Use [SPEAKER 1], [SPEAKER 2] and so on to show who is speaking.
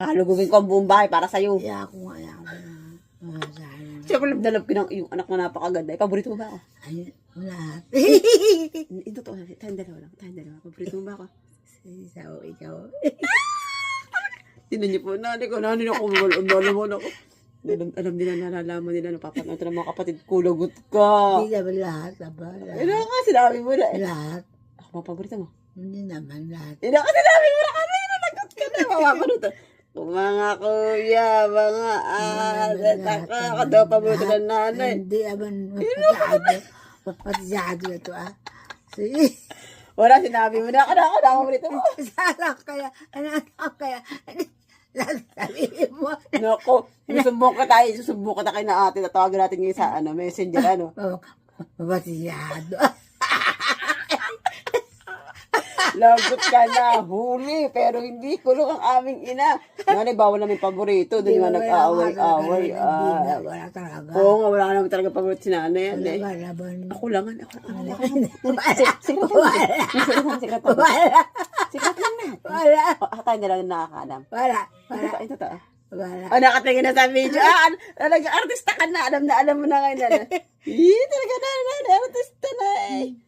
[SPEAKER 1] Halugugin ko ang buong bahay para sa'yo.
[SPEAKER 2] Kaya ako nga, kaya ako na. Sana.
[SPEAKER 1] Siyempre, love ko ng yung anak mo napakaganda. Paborito mo ba ako?
[SPEAKER 2] Ayun, lahat.
[SPEAKER 1] Ito to, tayong dalawa lang. Tayong dalawa. Paborito mo ba ako?
[SPEAKER 2] Ikaw.
[SPEAKER 1] Tinan niyo po, nanay ko ako. Alam ako. Alam nila, nalalaman nila, napapanood ng mga kapatid ko, lagot ka.
[SPEAKER 2] Hindi naman lahat, aba.
[SPEAKER 1] Ina ka, sinabi mo na.
[SPEAKER 2] Lahat.
[SPEAKER 1] Ako mga paborito mo.
[SPEAKER 2] Hindi naman lahat.
[SPEAKER 1] Ina ka, sinabi mo na kami, nalagot ka na. Mapapanood. Mga kuya, mga saka, ako daw paborito ng nanay.
[SPEAKER 2] Hindi naman mapasyado na ito ah. Sige.
[SPEAKER 1] Wala, sinabi mo na ako na paborito mo.
[SPEAKER 2] Sana kaya, ano kaya, sabihin mo.
[SPEAKER 1] Naku, susumbong ka tayo na ate, tatawagan natin ngayon sa messenger,
[SPEAKER 2] Mapasyado.
[SPEAKER 1] Lagot ka na, huli, pero hindi kulong ang aming ina. Nanay, bawal namin paborito, doon nga nag-aaway-aaway.
[SPEAKER 2] Wala talaga.
[SPEAKER 1] Oo nga, wala naman talaga paborito si nanay.
[SPEAKER 2] Wala laban.
[SPEAKER 1] Ako lang.
[SPEAKER 2] Wala.
[SPEAKER 1] Sikat lang na.
[SPEAKER 2] Wala.
[SPEAKER 1] Tayo na lang nakakaalam.
[SPEAKER 2] Wala.
[SPEAKER 1] Ay, totoo.
[SPEAKER 2] Wala.
[SPEAKER 1] Nakatingin na sa video. Talaga, artista ka na. Alam mo na ngayon. Talaga na, artista na eh.